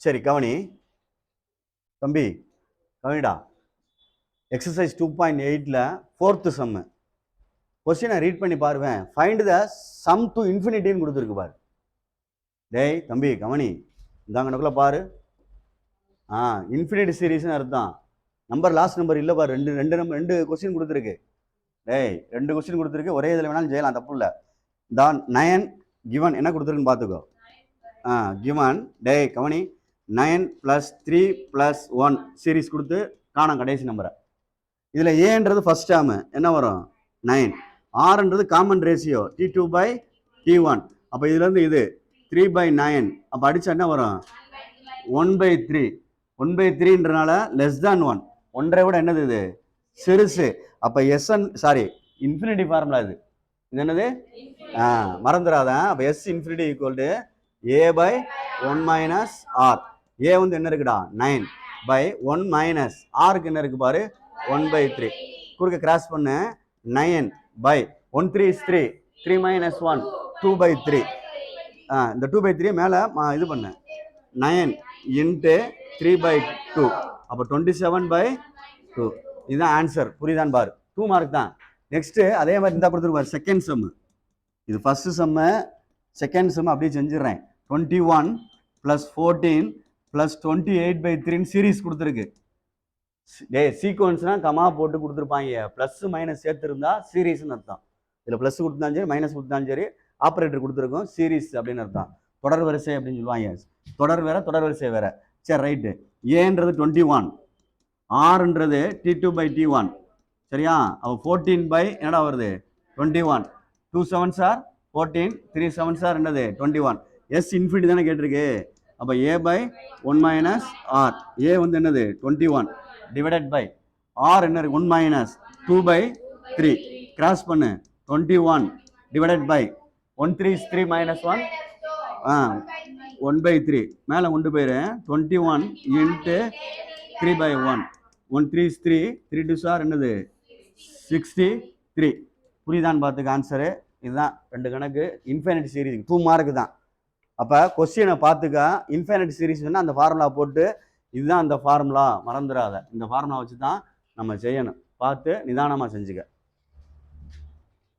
சரி கவனி தம்பி, கவனிடா. எக்ஸசைஸ் 2.8ல் 4th சம்மு கொஸ்டினை ரீட் பண்ணி பாருவேன். ஃபைண்ட் த சம் டு இன்ஃபினிட்டின்னு கொடுத்துருக்கு பாரு. டேய் தம்பி கவனி, இந்தாங்கனக்குள்ள பாரு. இன்ஃபினிட்டி சீரீஸ்னு அர்த்தம். நம்பர் லாஸ்ட் நம்பர் இல்லை பாரு. ரெண்டு கொஸ்டின் கொடுத்துருக்கு. டேய் 2 கொஸ்டின் கொடுத்துருக்கு. ஒரே இதில் வேணாலும் செய்யலாம், தப்பு இல்லை. தான் 9 கிவன் என்ன கொடுத்துருக்குன்னு பார்த்துக்கோ. கிவன் டேய் கவனி 9 + 3 + 1 சீரீஸ் கொடுத்து காணும் கடைசி நம்பரை. இதில் ஏன்றது ஃபர்ஸ்ட் டேர்மு என்ன வரும் 9, ஆர்ன்றது காமன் ரேஷியோ T2/T1. அப்போ இதுலேருந்து இது 3/9. அப்போ அடித்தா என்ன வரும் 1/3. 1/3ன்றனால லெஸ் தேன் 1, ஒன்றை விட என்னது இது சிறுசு. அப்போ இன்ஃபினிட்டி ஃபார்முலா இது. இது என்னது மறந்துடாதான். அப்போ S infinity equal to A/1 - R. ஏ வந்து என்ன இருக்குடா 9/1 - ஆருக்கு என்ன இருக்கு பாரு 1/3. குறுக்க கிராஸ் பண்ணு 9/1 3 is 3, 3 - 1 2/3. இந்த 2/3 மேலே இது பண்ணு 9 × 3/2. அப்போ 27/2. இதுதான் ஆன்சர். புரியுதான் பாரு. 2 மார்க் தான். நெக்ஸ்ட்டு அதே மாதிரி இந்த கொடுத்துருப்பாரு செகண்ட் சம்மு. இது ஃபர்ஸ்ட் சம்மு, செகண்ட் சம்மு அப்படியே செஞ்சிடறேன். 21 + 14 + 28/3 சீரீஸ் கொடுத்துருக்கு. சீக்வன்ஸ்னா கமா போட்டு கொடுத்துருப்பாங்க. ப்ளஸ் மைனஸ் சேர்த்துருந்தா சீரீஸ்னு அர்த்தம். இதில் ப்ளஸ் கொடுத்தாலும் சரி மைனஸ் கொடுத்தாலும் சரி ஆப்ரேட்டர் கொடுத்துருக்கோம் சீரீஸ் அப்படின்னு அர்த்தம். தொடர் வரிசை அப்படின்னு சொல்லுவாங்க. தொடர் வேற தொடர் வரிசை வேற. சரி ரைட்டு. ஏன்றது 21, ஆர்ன்றது T2/T1. சரியா? அப்போ 14 என்னடா வருது 21. 2 7s are 14, 3 7s are என்னது 21. S இன்ஃபினிட்டி தானே கேட்டிருக்கு. அப்போ A/1 - R. ஏ வந்து என்னது 21 டிவைடட் பை ஆர் என்ன இருக்கு 1 - 2/3. கிராஸ் பண்ணு 21 டிவைடட் பை 1 3 is 3 - 1 1/3. மேலே கொண்டு போயிரு 21 × 3/1. 1 3 is 3, 3 2s are என்னது 63. புரியுதான்னு பார்த்துக்க ஆன்சரு. இதுதான் 2 கணக்கு. இன்ஃபைனைட் சீரீஸ் 2 மார்க்கு தான். அப்போ கொஸ்டினை பார்த்துக்க. இன்ஃபைனைட் சீரீஸ் வேணால் அந்த ஃபார்முலா போட்டு இதுதான் அந்த ஃபார்முலா மறந்துடாத. இந்த ஃபார்முலா வச்சு தான் நம்ம செய்யணும். பார்த்து நிதானமாக செஞ்சுக்க.